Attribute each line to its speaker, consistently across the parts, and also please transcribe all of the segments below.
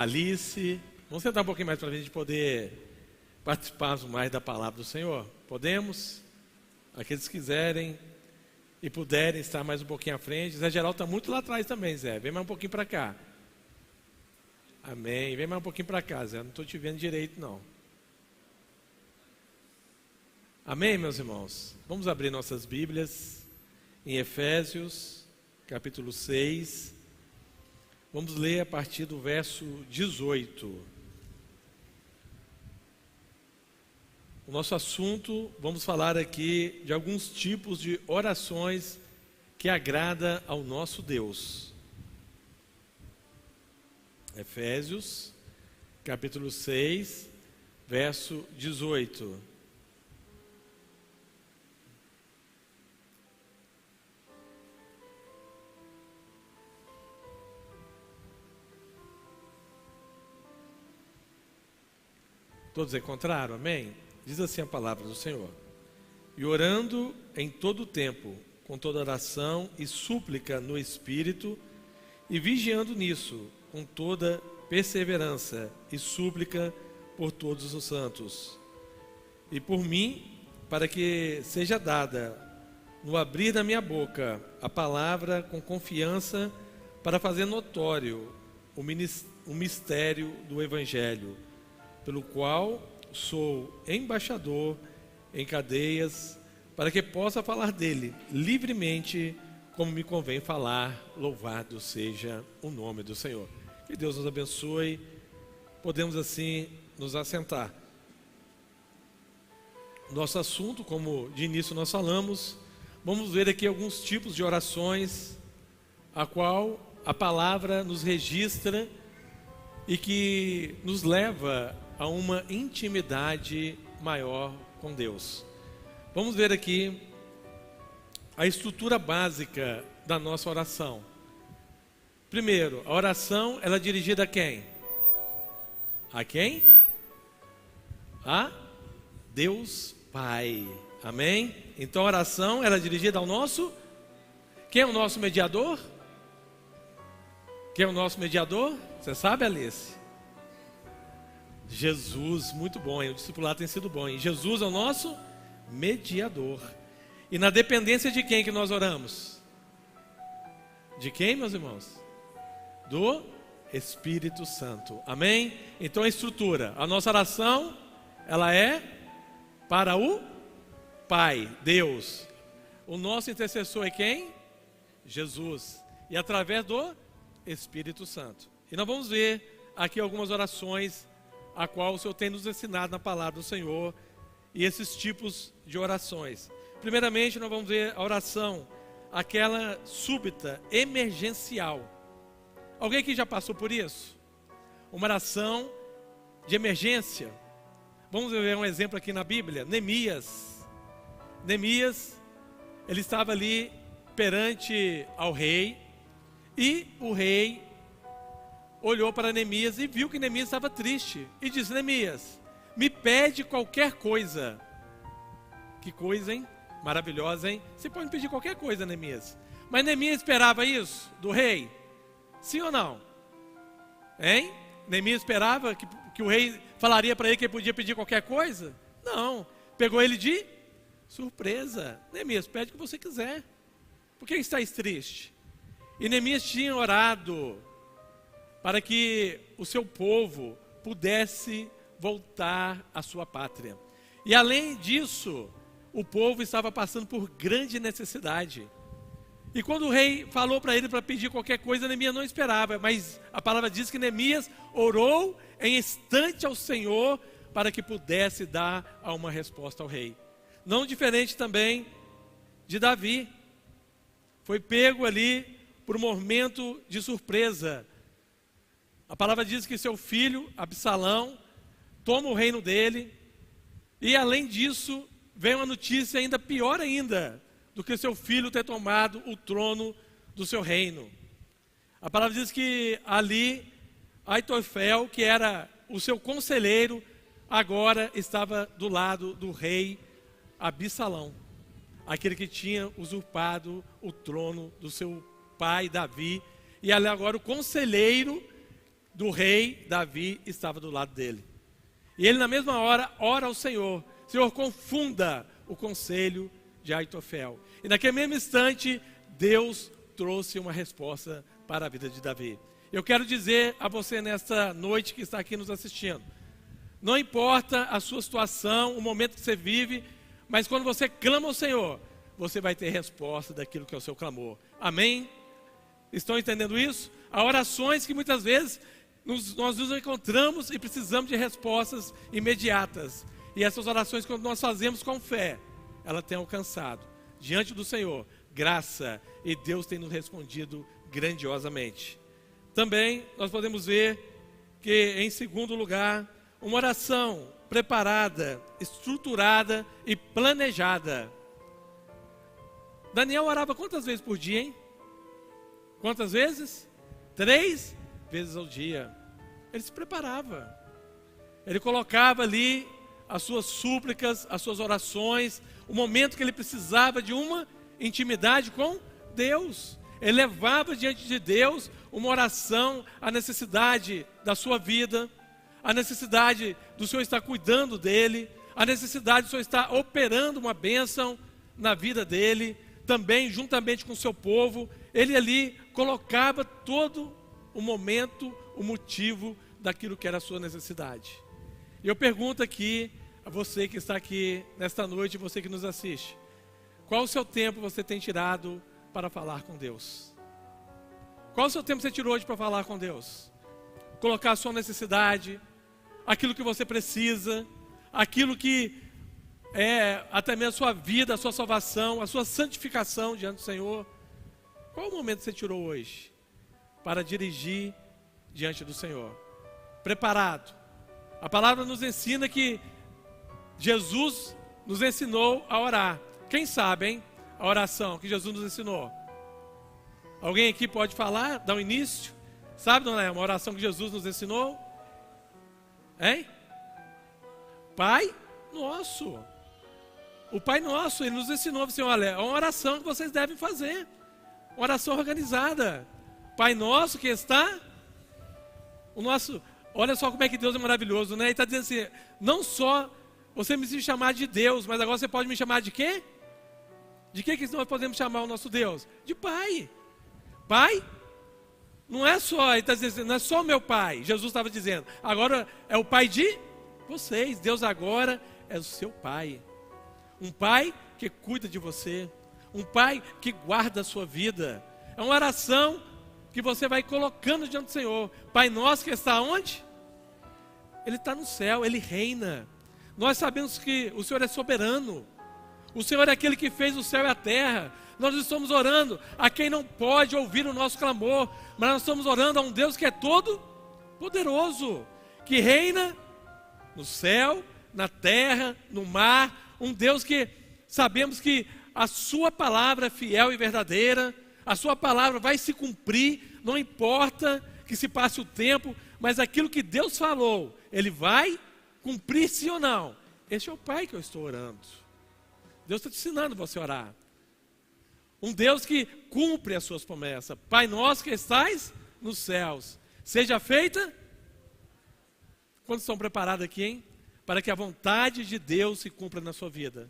Speaker 1: Alice, vamos sentar um pouquinho mais para a gente poder participar mais da palavra do Senhor? Podemos? Aqueles que quiserem e puderem estar mais um pouquinho à frente. Zé Geraldo está muito lá atrás também, Zé. Vem mais um pouquinho para cá. Amém. Vem mais um pouquinho para cá, Zé. Não estou te vendo direito, não. Amém, meus irmãos? Vamos abrir nossas Bíblias em Efésios, capítulo 6. Vamos ler a partir do verso 18. O nosso assunto, vamos falar aqui de alguns tipos de orações que agrada ao nosso Deus. Efésios, capítulo 6, verso 18. Todos encontraram? Amém? Diz assim a palavra do Senhor: e orando em todo o tempo, com toda oração e súplica no Espírito, e vigiando nisso, com toda perseverança e súplica por todos os santos. E por mim, para que seja dada, no abrir da minha boca, a palavra com confiança, para fazer notório o mistério do Evangelho, pelo qual sou embaixador em cadeias, para que possa falar dele livremente, como me convém falar. Louvado seja o nome do Senhor. Que Deus nos abençoe. Podemos assim nos assentar. Nosso assunto, como de início nós falamos, vamos ver aqui alguns tipos de orações, a qual a palavra nos registra e que nos leva a uma intimidade maior com Deus. Vamos ver aqui a estrutura básica da nossa oração. Primeiro, a oração, ela é dirigida a quem? A quem? A Deus Pai. Amém? Então a oração, ela é dirigida ao nosso... Quem é o nosso mediador? Quem é o nosso mediador? Você sabe, Alice? Jesus, muito bom, hein? O discipulado tem sido bom, hein? Jesus é o nosso mediador. E na dependência de quem que nós oramos? De quem, meus irmãos? Do Espírito Santo. Amém? Então a estrutura, a nossa oração, ela é para o Pai, Deus. O nosso intercessor é quem? Jesus. E através do Espírito Santo. E nós vamos ver aqui algumas orações a qual o Senhor tem nos ensinado na palavra do Senhor, e esses tipos de orações. Primeiramente, nós vamos ver a oração, aquela súbita, emergencial. Alguém que já passou por isso? Uma oração de emergência. Vamos ver um exemplo aqui na Bíblia. Neemias, ele estava ali perante ao rei, e o rei olhou para Neemias e viu que Neemias estava triste. E disse: Neemias, me pede qualquer coisa. Que coisa, hein? Maravilhosa, hein? Você pode me pedir qualquer coisa, Neemias. Mas Neemias esperava isso do rei? Sim ou não? Hein? Neemias esperava que o rei falaria para ele que ele podia pedir qualquer coisa? Não. Pegou ele de surpresa. Neemias, pede o que você quiser. Por que estás triste? E Neemias tinha orado para que o seu povo pudesse voltar à sua pátria. E além disso, o povo estava passando por grande necessidade. E quando o rei falou para ele para pedir qualquer coisa, Neemias não esperava. Mas a palavra diz que Neemias orou em instante ao Senhor para que pudesse dar uma resposta ao rei. Não diferente também de Davi. Foi pego ali por um momento de surpresa. A palavra diz que seu filho, Absalão, toma o reino dele. E além disso, vem uma notícia ainda pior ainda do que seu filho ter tomado o trono do seu reino. A palavra diz que ali, Aitofel, que era o seu conselheiro, agora estava do lado do rei Absalão. Aquele que tinha usurpado o trono do seu pai Davi. E ali agora o conselheiro do rei Davi estava do lado dele. E ele na mesma hora ora ao Senhor: Senhor, confunda o conselho de Aitofel. E naquele mesmo instante, Deus trouxe uma resposta para a vida de Davi. Eu quero dizer a você nesta noite que está aqui nos assistindo: não importa a sua situação, o momento que você vive, mas quando você clama ao Senhor, você vai ter resposta daquilo que é o seu clamor. Amém? Estão entendendo isso? Há orações que muitas vezes nós nos encontramos e precisamos de respostas imediatas. E essas orações, quando nós fazemos com fé, ela tem alcançado diante do Senhor graça, e Deus tem nos respondido grandiosamente. Também nós podemos ver que, em segundo lugar, uma oração preparada, estruturada e planejada. Daniel orava quantas vezes por dia, hein? Quantas vezes? 3 vezes ao dia. Ele se preparava. Ele colocava ali as suas súplicas, as suas orações, o momento que ele precisava de uma intimidade com Deus. Ele levava diante de Deus uma oração, a necessidade da sua vida, a necessidade do Senhor estar cuidando dele, a necessidade do Senhor estar operando uma bênção na vida dele, também juntamente com o seu povo. Ele ali colocava todo o momento, o motivo daquilo que era a sua necessidade. E eu pergunto aqui a você que está aqui nesta noite, você que nos assiste: qual o seu tempo você tem tirado para falar com Deus? Qual o seu tempo você tirou hoje para falar com Deus? Colocar a sua necessidade, aquilo que você precisa, aquilo que é até mesmo a sua vida, a sua salvação, a sua santificação diante do Senhor. Qual o momento que você tirou hoje para dirigir diante do Senhor? Preparado. A palavra nos ensina que Jesus nos ensinou a orar. Quem sabe, hein? A oração que Jesus nos ensinou. Alguém aqui pode falar, dar um início? Sabe, não é? Uma oração que Jesus nos ensinou? Hein? Pai Nosso. O Pai Nosso, Ele nos ensinou assim: olha, é uma oração que vocês devem fazer. Uma oração organizada. Pai Nosso que está... O nosso... Olha só como é que Deus é maravilhoso, né? Ele está dizendo assim: não só você me chamar de Deus, mas agora você pode me chamar de quê? De que nós podemos chamar o nosso Deus? De Pai. Pai, não é só, ele está dizendo, não é só o meu Pai. Jesus estava dizendo, agora é o Pai de vocês. Deus agora é o seu Pai. Um Pai que cuida de você. Um Pai que guarda a sua vida. É uma oração que você vai colocando diante do Senhor. Pai nosso que está onde? Ele está no céu, Ele reina. Nós sabemos que o Senhor é soberano. O Senhor é aquele que fez o céu e a terra. Nós estamos orando a quem não pode ouvir o nosso clamor, mas nós estamos orando a um Deus que é todo poderoso, que reina no céu, na terra, no mar. Um Deus que sabemos que a sua palavra é fiel e verdadeira. A sua palavra vai se cumprir, não importa que se passe o tempo, mas aquilo que Deus falou, Ele vai cumprir, sim ou não. Este é o Pai que eu estou orando. Deus está te ensinando você a orar. Um Deus que cumpre as suas promessas. Pai nosso que estais nos céus, seja feita... Quantos estão preparados aqui, hein? Para que a vontade de Deus se cumpra na sua vida.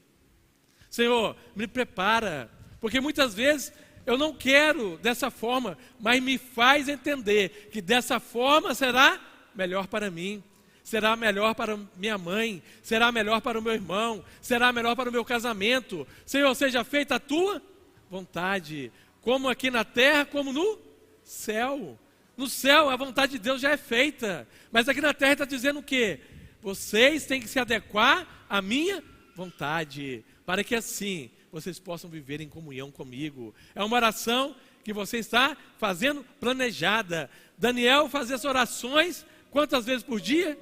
Speaker 1: Senhor, me prepara, porque muitas vezes eu não quero dessa forma, mas me faz entender que dessa forma será melhor para mim, será melhor para minha mãe, será melhor para o meu irmão, será melhor para o meu casamento. Senhor, seja feita a tua vontade, como aqui na terra, como no céu. No céu a vontade de Deus já é feita, mas aqui na terra está dizendo o quê? Vocês têm que se adequar à minha vontade, para que assim vocês possam viver em comunhão comigo. É uma oração que você está fazendo planejada. Daniel fazia as orações quantas vezes por dia?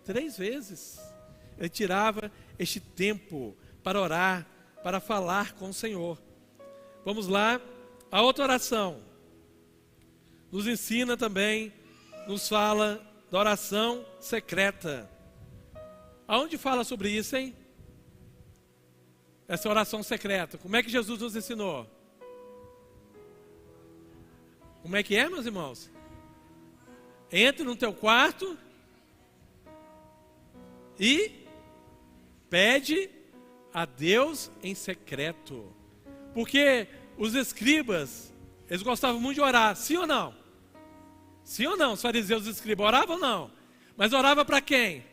Speaker 1: 3 vezes. Ele tirava este tempo para orar, para falar com o Senhor. Vamos lá, a outra oração nos ensina também, nos fala da oração secreta. Aonde fala sobre isso, hein? Essa oração secreta. Como é que Jesus nos ensinou? Como é que é, meus irmãos? Entre no teu quarto e pede a Deus em secreto. Porque os escribas, eles gostavam muito de orar, sim ou não? Sim ou não? Os fariseus e os escribas oravam ou não? Mas orava para quem?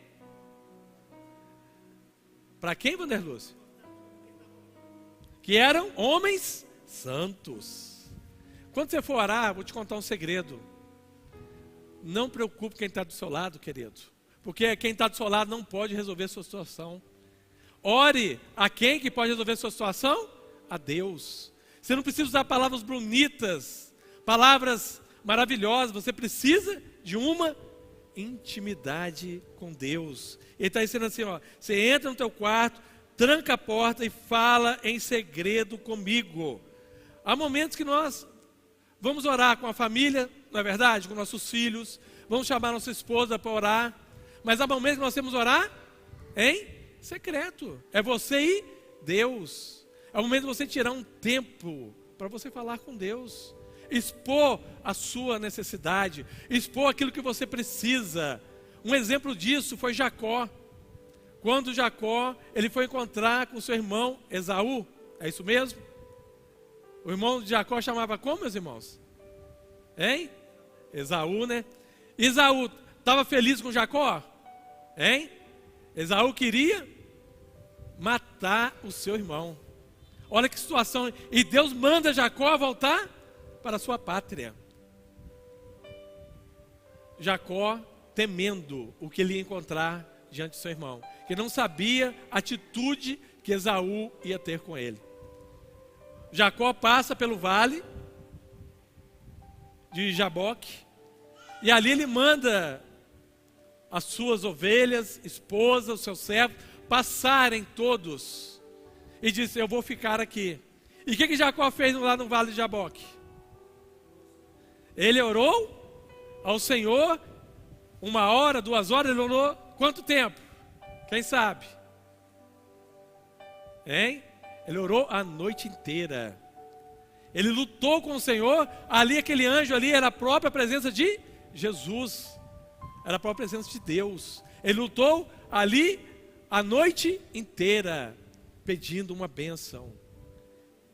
Speaker 1: Para quem, Vanderlúcio? Que eram homens santos. Quando você for orar, vou te contar um segredo. Não preocupe quem está do seu lado, querido. Porque quem está do seu lado não pode resolver a sua situação. Ore a quem que pode resolver a sua situação? A Deus. Você não precisa usar palavras bonitas, palavras maravilhosas. Você precisa de uma intimidade com Deus. Ele está dizendo assim, ó, você entra no teu quarto, tranca a porta e fala em segredo comigo. Há momentos que nós vamos orar com a família, não é verdade? Com nossos filhos, vamos chamar nossa esposa para orar, mas há momentos que nós temos que orar em secreto. É você e Deus. É o momento de você tirar um tempo para você falar com Deus, expor a sua necessidade, expor aquilo que você precisa. Um exemplo disso foi Jacó. Quando Jacó, ele foi encontrar com seu irmão Esaú, é isso mesmo? O irmão de Jacó chamava como, meus irmãos? Hein? Esaú, né? Esaú estava feliz com Jacó? Hein? Esaú queria matar o seu irmão. Olha que situação. E Deus manda Jacó voltar para a sua pátria. Jacó temendo o que ele ia encontrar diante de seu irmão, que não sabia a atitude que Esaú ia ter com ele. Jacó passa pelo vale de Jaboque, e ali ele manda as suas ovelhas, esposa, os seus servos, passarem todos, e disse, eu vou ficar aqui. E o que Jacó fez lá no vale de Jaboque? Ele orou ao Senhor, 1 hora, 2 horas, ele orou quanto tempo? Quem sabe? Hein? Ele orou a noite inteira. Ele lutou com o Senhor. Ali aquele anjo ali era a própria presença de Jesus. Era a própria presença de Deus. Ele lutou ali a noite inteira, pedindo uma bênção.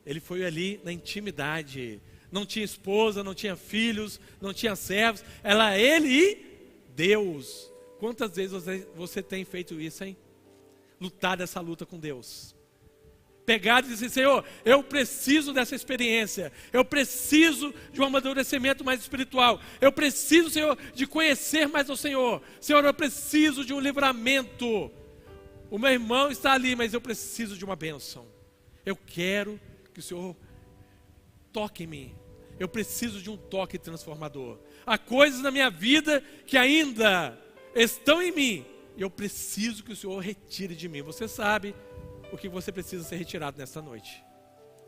Speaker 1: Ele foi ali na intimidade. Não tinha esposa, não tinha filhos, não tinha servos. Era ele e Deus. Quantas vezes você tem feito isso, hein? Lutar essa luta com Deus. Pegar e dizer, Senhor, eu preciso dessa experiência. Eu preciso de um amadurecimento mais espiritual. Eu preciso, Senhor, de conhecer mais o Senhor. Senhor, eu preciso de um livramento. O meu irmão está ali, mas eu preciso de uma bênção. Eu quero que o Senhor toque em mim. Eu preciso de um toque transformador. Há coisas na minha vida que ainda estão em mim. E eu preciso que o Senhor retire de mim. Você sabe o que você precisa ser retirado nesta noite.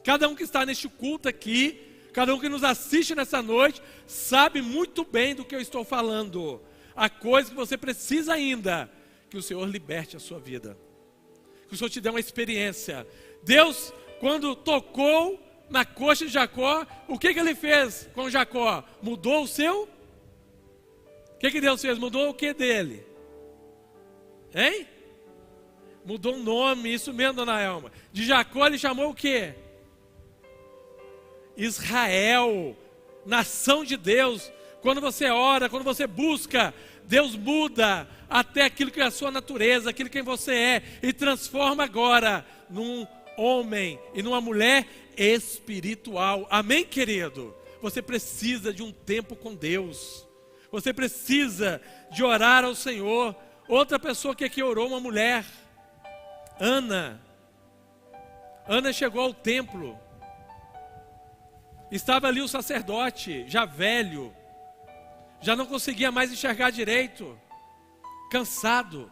Speaker 1: Cada um que está neste culto aqui, cada um que nos assiste nessa noite, sabe muito bem do que eu estou falando. Há coisas que você precisa ainda que o Senhor liberte a sua vida. Que o Senhor te dê uma experiência. Deus, quando tocou na coxa de Jacó, o que ele fez com Jacó? Mudou o seu? O que Deus fez? Mudou o que dele? Hein? Mudou o nome, isso mesmo, dona Elma. De Jacó ele chamou o quê? Israel, nação de Deus. Quando você ora, quando você busca, Deus muda até aquilo que é a sua natureza, aquilo que você é, e transforma agora num homem e numa mulher espiritual. Amém, querido? Você precisa de um tempo com Deus. Você precisa de orar ao Senhor. Outra pessoa que aqui orou, uma mulher, Ana chegou ao templo, estava ali o sacerdote, já velho, já não conseguia mais enxergar direito, cansado,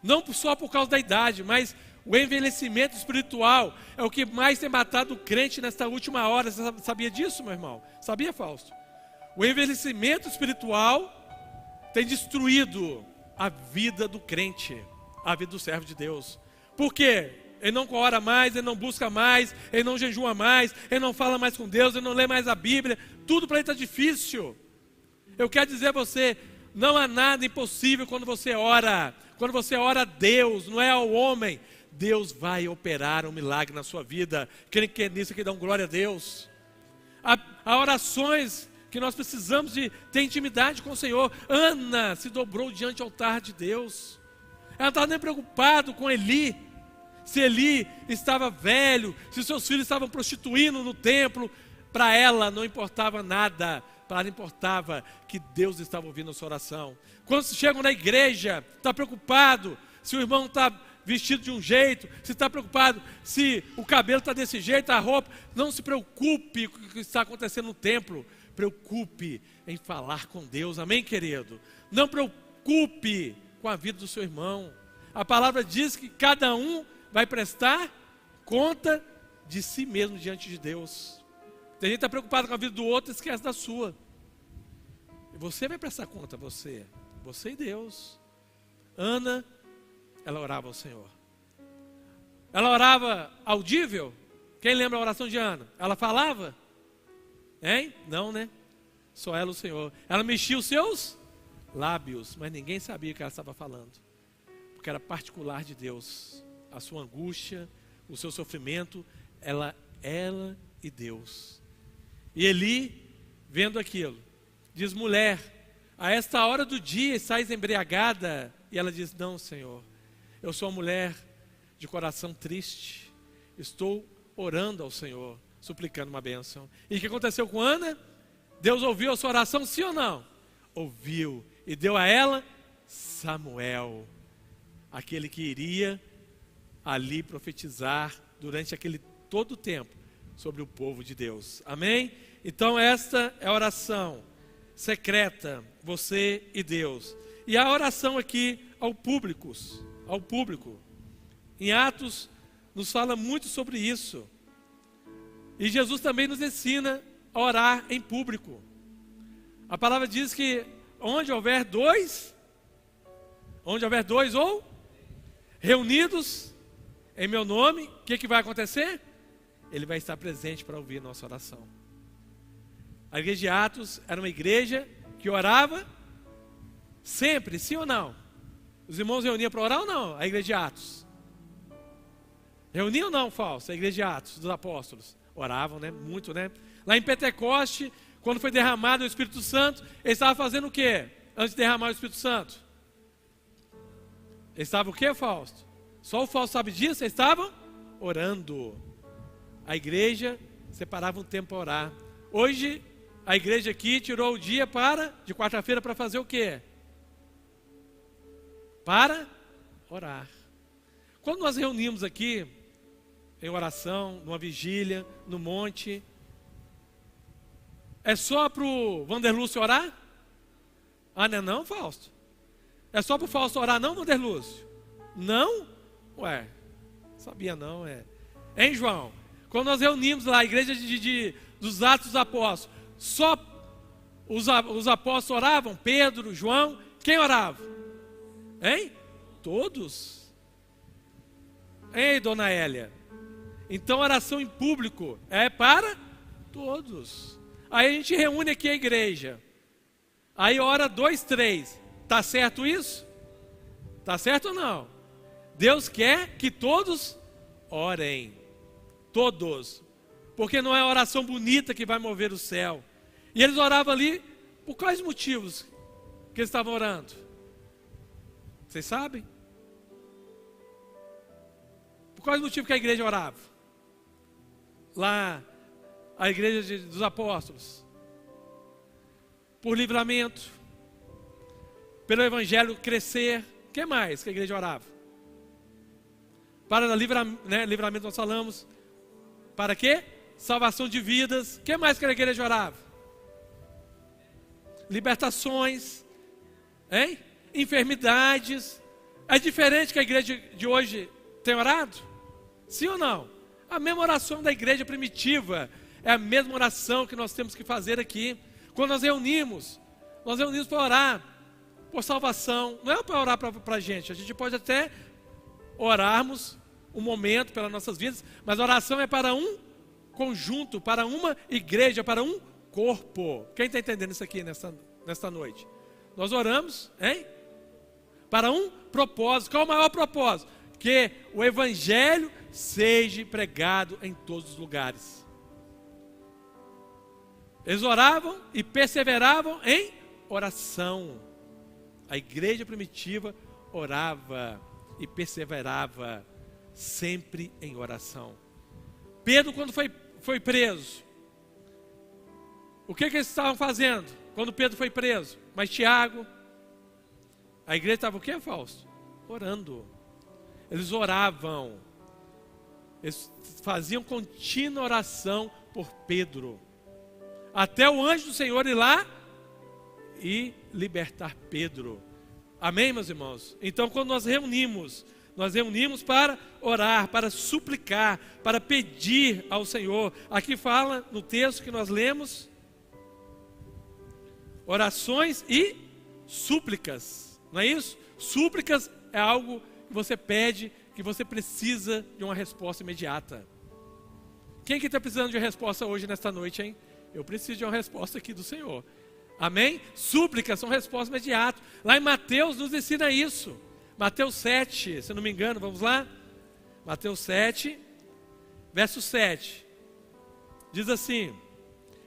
Speaker 1: não só por causa da idade, mas o envelhecimento espiritual é o que mais tem matado o crente nesta última hora. Você sabia disso, meu irmão? Sabia, Fausto? O envelhecimento espiritual tem destruído a vida do crente, a vida do servo de Deus. Por quê? Ele não ora mais, ele não busca mais, ele não jejua mais, ele não fala mais com Deus, ele não lê mais a Bíblia. Tudo para ele está difícil. Eu quero dizer a você, não há nada impossível quando você ora. Quando você ora a Deus, não é ao homem. Deus vai operar um milagre na sua vida. Quem quer nisso aqui, dá glória a Deus. Há orações que nós precisamos de ter intimidade com o Senhor. Ana se dobrou diante do altar de Deus. Ela não estava nem preocupada com Eli. Se Eli estava velho, se seus filhos estavam prostituindo no templo. Para ela não importava nada. Para ela importava que Deus estava ouvindo a sua oração. Quando chegam na igreja, está preocupado se o irmão está vestido de um jeito, se está preocupado se o cabelo está desse jeito, a roupa. Não se preocupe com o que está acontecendo no templo. Preocupe em falar com Deus, amém, querido? Não preocupe com a vida do seu irmão. A palavra diz que cada um vai prestar conta de si mesmo diante de Deus. Tem gente que está preocupado com a vida do outro e esquece da sua. E você vai prestar conta, você e Deus. Ana, ela orava ao Senhor. Ela orava audível? Quem lembra a oração de Ana? Ela falava? Hein? Não, né? Só ela, o Senhor. Ela mexia os seus lábios, mas ninguém sabia o que ela estava falando. Porque era particular de Deus. A sua angústia, o seu sofrimento, ela e Deus. E Eli, vendo aquilo, diz: mulher, a esta hora do dia estás embriagada? E ela diz: não, Senhor, eu sou uma mulher de coração triste, estou orando ao Senhor, suplicando uma bênção. E o que aconteceu com Ana? Deus ouviu a sua oração, sim ou não? Ouviu, e deu a ela Samuel, aquele que iria ali profetizar durante aquele todo o tempo sobre o povo de Deus, amém? Então esta é a oração secreta, você e Deus. E a oração aqui ao público. Em Atos nos fala muito sobre isso. E Jesus também nos ensina a orar em público. A palavra diz que onde houver dois ou reunidos em meu nome, o que vai acontecer? Ele vai estar presente para ouvir nossa oração. A igreja de Atos era uma igreja que orava sempre, sim ou não? Os irmãos reuniam para orar ou não? A igreja de Atos. Reuniam ou não, falso? A igreja de Atos, dos apóstolos. Oravam, né? Muito, né? Lá em Pentecoste, quando foi derramado o Espírito Santo, eles estavam fazendo o quê? Antes de derramar o Espírito Santo. Eles estavam o quê, Fausto? Só o Fausto sabe disso? Eles estavam orando. A igreja separava um tempo para orar. Hoje, a igreja aqui tirou o dia de quarta-feira para fazer o quê? Para orar. Quando nós reunimos aqui, em oração, numa vigília, no monte, é só para o Vanderlúcio orar? Ah, não é não, Fausto? É só para o Fausto orar não, Vanderlúcio? Não? Ué, sabia não, é. Hein, João? Quando nós reunimos lá a igreja dos Atos dos Apóstolos, só os apóstolos oravam? Pedro, João, quem orava? Hein? Todos. Ei, dona Hélia. Então oração em público é para todos. Aí a gente reúne aqui a igreja. Aí ora 2, 3. Tá certo isso? Tá certo ou não? Deus quer que todos orem. Todos. Porque não é a oração bonita que vai mover o céu. E eles oravam ali por quais motivos que eles estavam orando? Vocês sabem? Por quais motivos que a igreja orava? Lá, a igreja dos apóstolos. Por livramento. Pelo evangelho crescer. O que mais que a igreja orava? Para livramento nós falamos. Para quê? Salvação de vidas. O que mais que a igreja orava? Libertações. Hein? Enfermidades. É diferente que a igreja de hoje tem orado? Sim ou não? A mesma oração da igreja primitiva. É a mesma oração que nós temos que fazer aqui. Quando nós reunimos para orar por salvação. Não é para orar para a gente pode até orarmos um momento pelas nossas vidas, mas a oração é para um conjunto, para uma igreja, para um corpo. Quem está entendendo isso aqui nesta noite? Nós oramos, hein? Para um propósito. Qual é o maior propósito? Que o evangelho seja pregado em todos os lugares. Eles oravam e perseveravam em oração. A igreja primitiva orava e perseverava sempre em oração. Pedro, quando foi preso, o que eles estavam fazendo quando Pedro foi preso? Mas Tiago, a igreja estava o quê, Fausto? Orando. Eles oravam. Eles faziam contínua oração por Pedro. Até o anjo do Senhor ir lá e libertar Pedro. Amém, meus irmãos? Então, quando nós reunimos para orar, para suplicar, para pedir ao Senhor. Aqui fala no texto que nós lemos, orações e súplicas, não é isso? Súplicas é algo que você pede, que você precisa de uma resposta imediata. Quem que está precisando de uma resposta hoje, nesta noite, hein? Eu preciso de uma resposta aqui do Senhor. Amém? Súplicas são respostas imediatas. Lá em Mateus nos ensina isso. Mateus 7, se não me engano, vamos lá? Mateus 7, verso 7. Diz assim: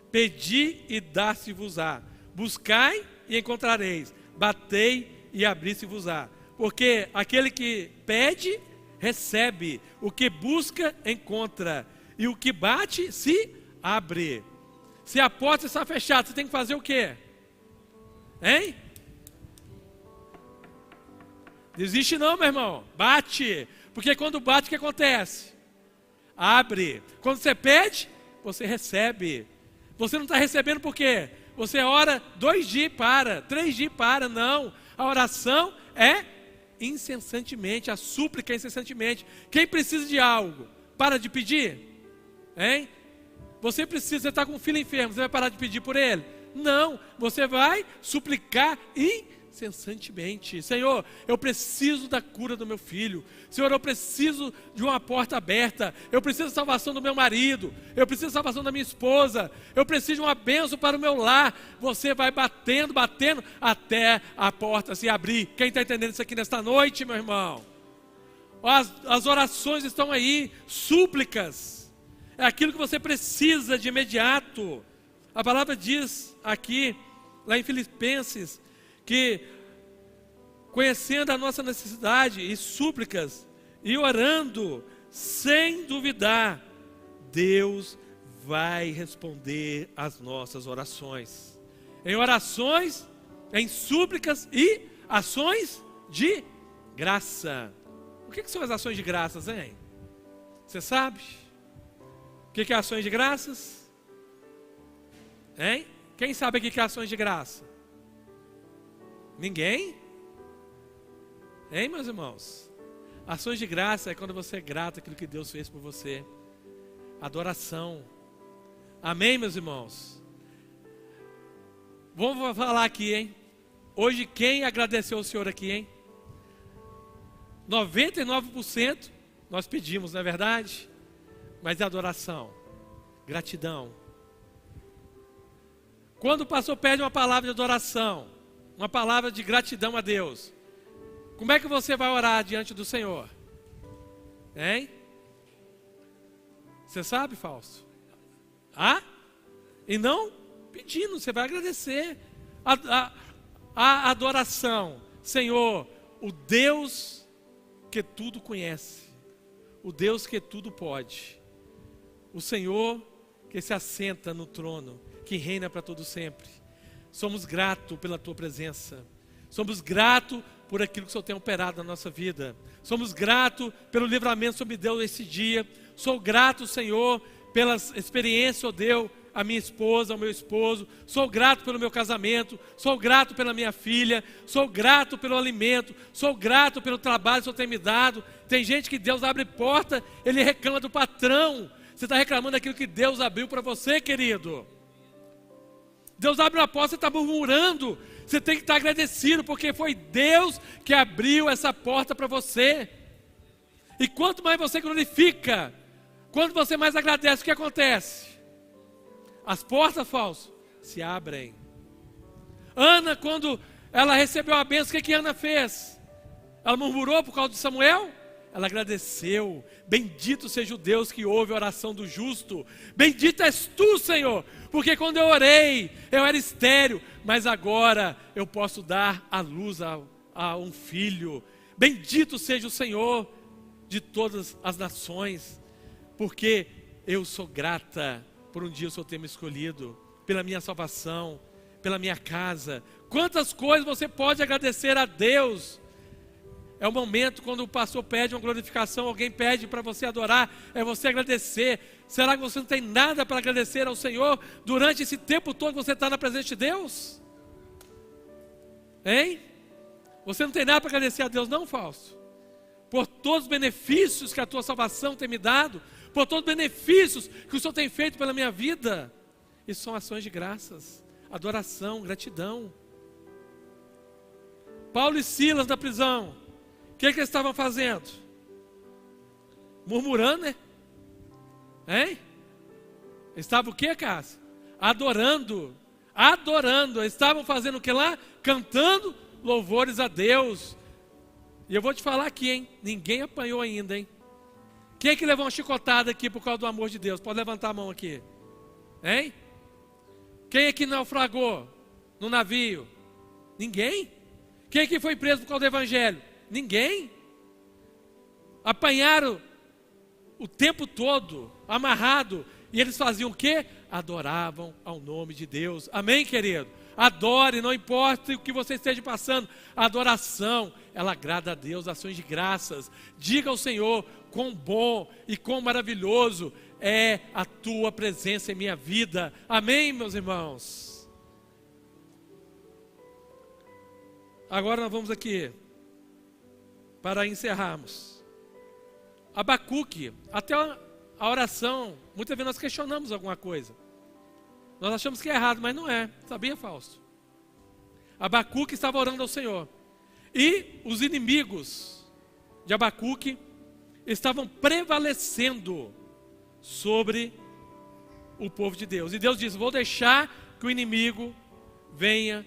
Speaker 1: pedi e dar-se-vos-á, buscai e encontrareis, batei e abri-se-vos-á. Porque aquele que pede, recebe, o que busca, encontra, e o que bate, se abre. Se a porta está fechada, você tem que fazer o quê? Hein? Desiste não, meu irmão. Bate. Porque quando bate, o que acontece? Abre. Quando você pede, você recebe. Você não está recebendo por quê? Você ora 2 dias e para, 3 dias e para. Não. A oração é incessantemente. A súplica é incessantemente. Quem precisa de algo, para de pedir? Hein? Você está com um filho enfermo, você vai parar de pedir por ele? Não. Você vai suplicar incessantemente. Senhor, eu preciso da cura do meu filho. Senhor, eu preciso de uma porta aberta. Eu preciso da salvação do meu marido. Eu preciso da salvação da minha esposa. Eu preciso de uma bênção para o meu lar. Você vai batendo, até a porta se abrir. Quem está entendendo isso aqui nesta noite, meu irmão? As orações estão aí, súplicas. É aquilo que você precisa de imediato. A palavra diz aqui, lá em Filipenses, que conhecendo a nossa necessidade e súplicas e orando sem duvidar, Deus vai responder às nossas orações. Em orações, em súplicas e ações de graça. O que são as ações de graças, hein? Você sabe? O que é ações de graças? Hein? Quem sabe aqui que é ações de graça? Ninguém? Hein, meus irmãos? Ações de graça é quando você é grato àquilo que Deus fez por você. Adoração. Amém, meus irmãos? Vamos falar aqui, hein? Hoje quem agradeceu ao Senhor aqui, hein? 99% nós pedimos, não é verdade? Mas é adoração, gratidão. Quando o pastor pede uma palavra de adoração, uma palavra de gratidão a Deus, como é que você vai orar diante do Senhor? Hein? Você sabe, Fausto? E não pedindo, você vai agradecer. A adoração, Senhor, o Deus que tudo conhece, o Deus que tudo pode, o Senhor que se assenta no trono, que reina para todo sempre. Somos gratos pela tua presença. Somos gratos por aquilo que o Senhor tem operado na nossa vida. Somos gratos pelo livramento sobre Deus esse dia. Sou grato, Senhor, pelas experiências, ó Deus, a minha esposa, ao meu esposo. Sou grato pelo meu casamento. Sou grato pela minha filha. Sou grato pelo alimento. Sou grato pelo trabalho que o Senhor tem me dado. Tem gente que Deus abre porta, ele reclama do patrão. Você está reclamando daquilo que Deus abriu para você, querido. Deus abre uma porta, você está murmurando. Você tem que estar agradecido, porque foi Deus que abriu essa porta para você. E quanto mais você glorifica, quanto você mais agradece, o que acontece? As portas, falso, se abrem. Ana, quando ela recebeu a bênção, o que Ana fez? Ela murmurou por causa de Samuel? Ela agradeceu. Bendito seja o Deus que ouve a oração do justo. Bendito és tu, Senhor, porque quando eu orei, eu era estéril, mas agora eu posso dar à luz a um filho. Bendito seja o Senhor de todas as nações, porque eu sou grata por um dia o Senhor ter me escolhido, pela minha salvação, pela minha casa. Quantas coisas você pode agradecer a Deus. É o momento quando o pastor pede uma glorificação, alguém pede para você adorar, é você agradecer. Será que você não tem nada para agradecer ao Senhor durante esse tempo todo que você está na presença de Deus? Hein? Você não tem nada para agradecer a Deus não, Fausto? Por todos os benefícios que a tua salvação tem me dado, por todos os benefícios que o Senhor tem feito pela minha vida. Isso são ações de graças, adoração, gratidão. Paulo e Silas na prisão, o que eles estavam fazendo? Murmurando, né? Hein? Estavam o que, Cássio? Adorando. Eles estavam fazendo o que lá? Cantando louvores a Deus. E eu vou te falar aqui, hein? Ninguém apanhou ainda, hein? Quem é que levou uma chicotada aqui por causa do amor de Deus? Pode levantar a mão aqui. Hein? Quem é que naufragou no navio? Ninguém. Quem é que foi preso por causa do evangelho? Ninguém. Apanharam o tempo todo, amarrado. E eles faziam o quê? Adoravam ao nome de Deus. Amém, querido? Adore, não importa o que você esteja passando. A adoração, ela agrada a Deus, ações de graças. Diga ao Senhor quão bom e quão maravilhoso é a tua presença em minha vida. Amém, meus irmãos? Agora nós vamos aqui, para encerrarmos. Abacuque, até a oração, muitas vezes nós questionamos alguma coisa. Nós achamos que é errado, mas não é. Sabia, Fausto? Abacuque estava orando ao Senhor. E os inimigos de Abacuque estavam prevalecendo sobre o povo de Deus. E Deus diz: vou deixar que o inimigo venha,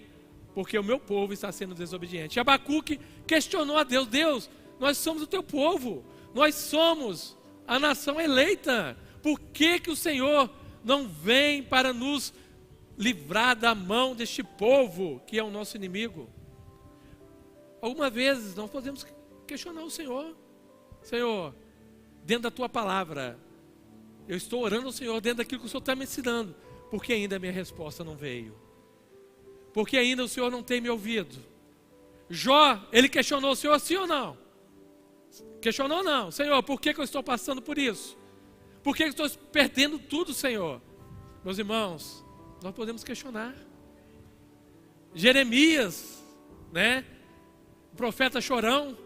Speaker 1: porque o meu povo está sendo desobediente. E Abacuque questionou a Deus: Deus, nós somos o teu povo, nós somos a nação eleita. Por que que o Senhor não vem para nos livrar da mão deste povo que é o nosso inimigo? Algumas vezes nós podemos questionar o Senhor. Senhor, dentro da tua palavra, eu estou orando ao Senhor dentro daquilo que o Senhor está me ensinando, porque ainda a minha resposta não veio, porque ainda o Senhor não tem me ouvido. Jó, ele questionou o Senhor, sim ou não? Questionou não. Senhor, por que que eu estou passando por isso? Por que eu estou perdendo tudo, Senhor? Meus irmãos, nós podemos questionar. Jeremias, né? O profeta chorão,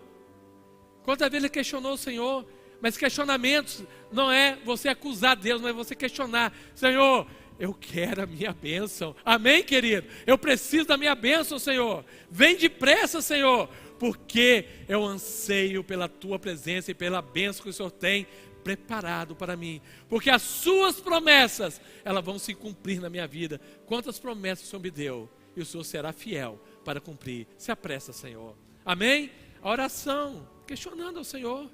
Speaker 1: quantas vezes ele questionou o Senhor? Mas questionamentos não é você acusar Deus, mas é você questionar. Senhor, eu quero a minha bênção. Amém, querido? Eu preciso da minha bênção, Senhor. Vem depressa, Senhor, porque eu anseio pela tua presença e pela bênção que o Senhor tem preparado para mim, porque as suas promessas, elas vão se cumprir na minha vida. Quantas promessas o Senhor me deu, e o Senhor será fiel para cumprir. Se apressa, Senhor. Amém? A oração, questionando ao Senhor,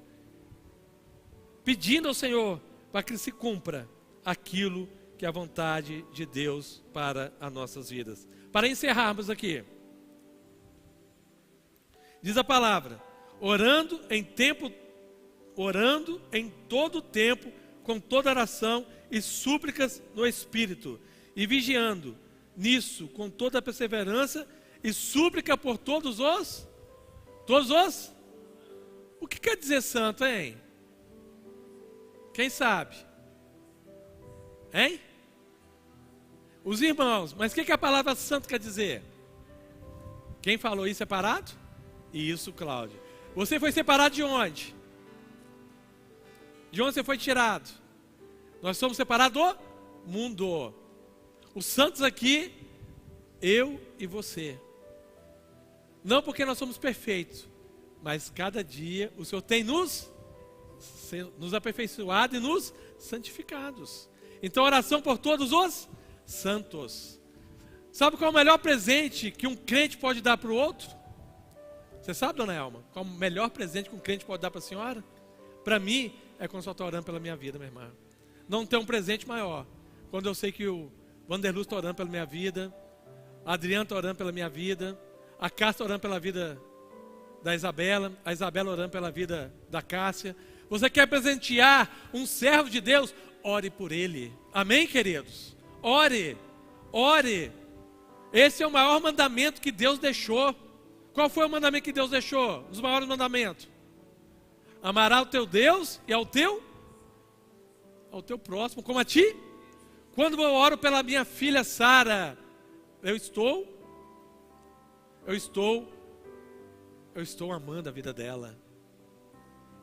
Speaker 1: pedindo ao Senhor para que se cumpra aquilo que é a vontade de Deus para as nossas vidas. Para encerrarmos aqui, diz a palavra: orando em todo o tempo, com toda oração e súplicas no Espírito, e vigiando nisso com toda a perseverança e súplica por todos os? O que quer dizer santo, hein? Quem sabe? Hein? Os irmãos, mas o que a palavra santo quer dizer? Quem falou isso separado? Isso, Cláudio. Você foi separado de onde? De onde você foi tirado? Nós somos separados do mundo. Os santos aqui, eu e você. Não porque nós somos perfeitos, mas cada dia o Senhor tem nos aperfeiçoado e nos santificados. Então, oração por todos os santos. Sabe qual é o melhor presente que um crente pode dar para o outro? Você sabe, dona Elma, qual é o melhor presente que um crente pode dar para a senhora? Para mim, é quando só está orando pela minha vida, minha irmã. Não tem um presente maior. Quando eu sei que o Vanderluz está orando pela minha vida, a Adriana está orando pela minha vida, a Cássia está orando pela vida da Isabela, a Isabela orando pela vida da Cássia. Você quer presentear um servo de Deus? Ore por ele. Amém, queridos? Ore, ore. Esse é o maior mandamento que Deus deixou. Qual foi o mandamento que Deus deixou? Os maiores mandamentos. Amará o teu Deus e ao teu próximo, como a ti. Quando eu oro pela minha filha Sara, eu estou amando a vida dela.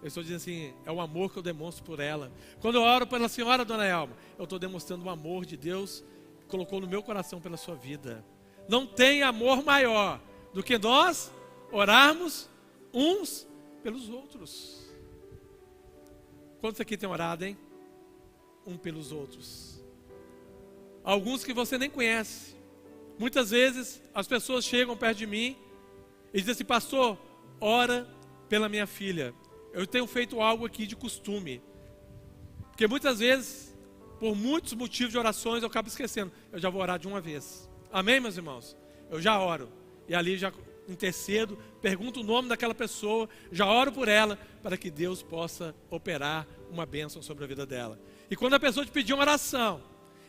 Speaker 1: Eu estou dizendo assim, é o amor que eu demonstro por ela. Quando eu oro pela senhora, dona Elma, eu estou demonstrando o amor de Deus que colocou no meu coração pela sua vida. Não tem amor maior do que nós orarmos uns pelos outros. Quantos aqui têm orado, hein? Um pelos outros. Alguns que você nem conhece. Muitas vezes as pessoas chegam perto de mim e dizem assim, pastor, ora pela minha filha. Eu tenho feito algo aqui de costume. Porque muitas vezes, por muitos motivos de orações, eu acabo esquecendo. Eu já vou orar de uma vez. Amém, meus irmãos? Eu já oro. E ali já intercedo, pergunto o nome daquela pessoa, já oro por ela, para que Deus possa operar uma bênção sobre a vida dela. E quando a pessoa te pedir uma oração,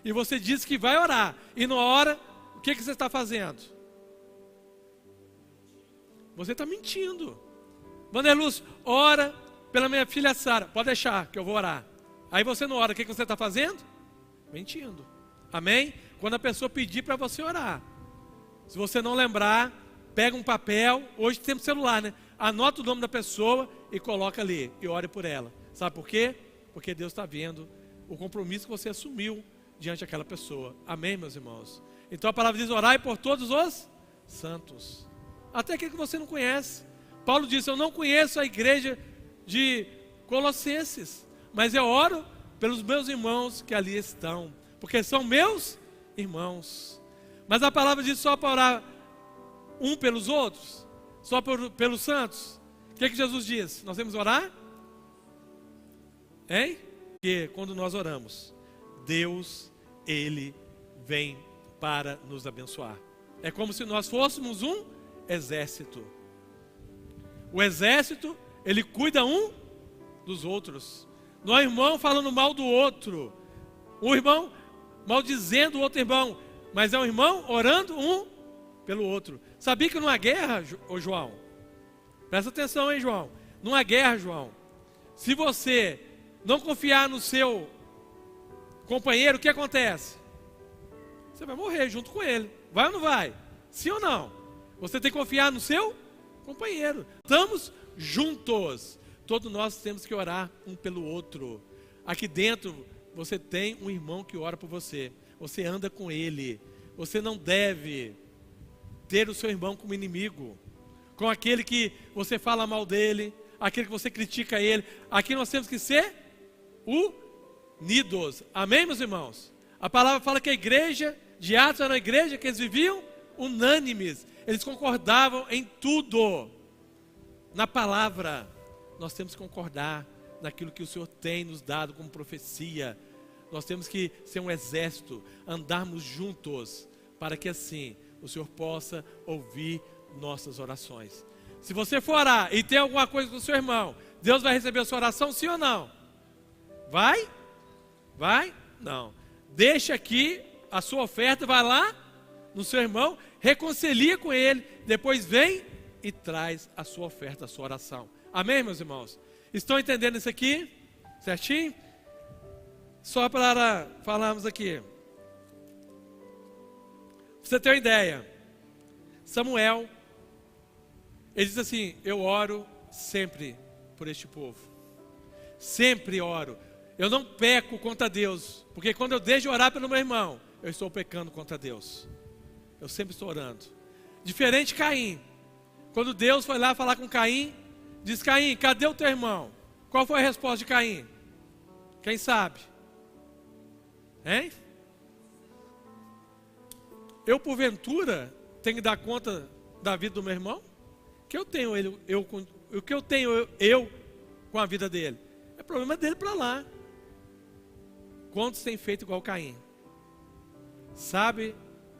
Speaker 1: e você diz que vai orar, e não ora, o que você está fazendo? Você está mentindo. Vanderluz, ora pela minha filha Sara. Pode deixar que eu vou orar. Aí você não ora, o que você está fazendo? Mentindo. Amém? Quando a pessoa pedir para você orar, se você não lembrar, pega um papel, hoje tem celular, né? Anota o nome da pessoa e coloca ali, e ore por ela. Sabe por quê? Porque Deus está vendo o compromisso que você assumiu diante daquela pessoa. Amém, meus irmãos? Então a palavra diz, orai por todos os santos. Até aquele que você não conhece. Paulo disse, eu não conheço a igreja de Colossenses, mas eu oro pelos meus irmãos que ali estão, porque são meus irmãos. Mas a palavra diz só para orar um pelos outros, só pelos santos. O que Jesus diz? Nós temos que orar? Hein? Porque quando nós oramos, Deus, Ele vem para nos abençoar. É como se nós fôssemos um exército. O exército, ele cuida um dos outros. Não é irmão falando mal do outro, um irmão maldizendo o outro irmão, mas é um irmão orando um pelo outro. Sabia que numa guerra, ô João, presta atenção, hein, João? Numa guerra, João, se você não confiar no seu companheiro, o que acontece? Você vai morrer junto com ele. Vai ou não vai? Sim ou não? Você tem que confiar no seu companheiro. Estamos juntos. Todos nós temos que orar um pelo outro. Aqui dentro você tem um irmão que ora por você. Você anda com ele. Você não deve ter o seu irmão como inimigo, com aquele que você fala mal dele, aquele que você critica ele. Aqui nós temos que ser unidos. Amém, meus irmãos? A palavra fala que a igreja de Atos era uma igreja que eles viviam unânimes. Eles concordavam em tudo. Na palavra, nós temos que concordar naquilo que o Senhor tem nos dado como profecia. Nós temos que ser um exército, andarmos juntos, para que assim o Senhor possa ouvir nossas orações. Se você for orar e tem alguma coisa com o seu irmão, Deus vai receber a sua oração, sim ou não? Vai? Vai? Não. Deixa aqui a sua oferta, vai lá no seu irmão, reconcilia com ele, depois vem e traz a sua oferta, a sua oração. Amém, meus irmãos? Estão entendendo isso aqui? Certinho? Só para falarmos aqui. Você tem uma ideia. Samuel, ele diz assim, eu oro sempre por este povo. Sempre oro. Eu não peco contra Deus, porque quando eu deixo de orar pelo meu irmão, eu estou pecando contra Deus. Eu sempre estou orando. Diferente de Caim. Quando Deus foi lá falar com Caim, diz, Caim, cadê o teu irmão? Qual foi a resposta de Caim? Quem sabe? Hein? eu porventura tenho que dar conta da vida do meu irmão? Que eu tenho o que eu tenho eu com a vida dele? É problema dele para lá. Quantos têm feito igual Caim? Sabe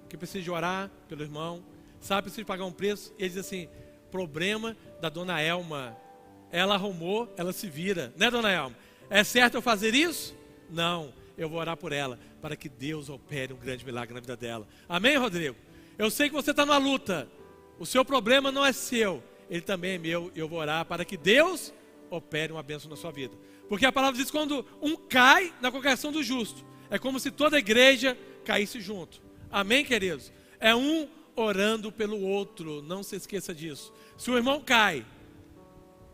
Speaker 1: que precisa de orar pelo irmão, sabe que precisa de pagar um preço, e ele diz assim: problema da dona Elma, ela arrumou, ela se vira, né, dona Elma? É certo eu fazer isso? Não, eu vou orar por ela, para que Deus opere um grande milagre na vida dela. Amém, Rodrigo? Eu sei que você está numa luta, o seu problema não é seu, ele também é meu, e eu vou orar para que Deus opere uma bênção na sua vida. Porque a palavra diz que quando um cai na congregação do justo, é como se toda a igreja caísse junto. Amém, queridos? É um orando pelo outro, não se esqueça disso. Se o irmão cai,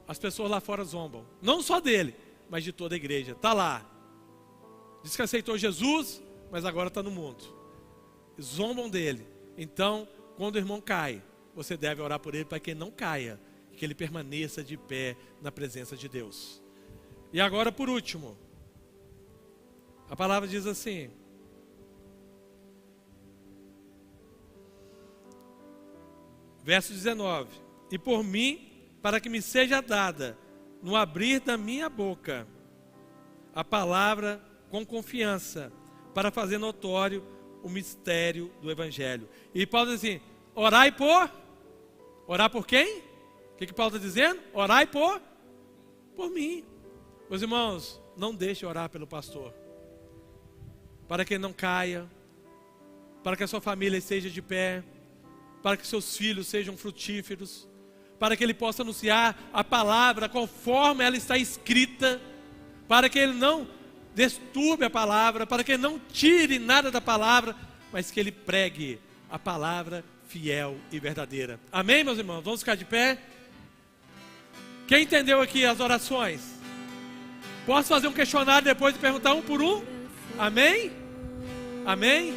Speaker 1: as pessoas lá fora zombam, não só dele, mas de toda a igreja. Está lá, diz que aceitou Jesus, mas agora está no mundo, zombam dele. Então, quando o irmão cai, você deve orar por ele para que ele não caia, que ele permaneça de pé na presença de Deus. E agora, por último, a palavra diz assim: verso 19: e por mim, para que me seja dada, no abrir da minha boca, a palavra com confiança, para fazer notório o mistério do Evangelho. E Paulo diz assim: orai orar por quem? O que Paulo está dizendo? Orai por mim. Meus irmãos, não deixe de orar pelo pastor, para que ele não caia, para que a sua família esteja de pé, para que seus filhos sejam frutíferos, para que ele possa anunciar a palavra conforme ela está escrita, para que ele não disturbe a palavra, para que ele não tire nada da palavra, mas que ele pregue a palavra fiel e verdadeira. Amém, meus irmãos? Vamos ficar de pé? Quem entendeu aqui as orações? Posso fazer um questionário depois de perguntar um por um? Amém? Amém?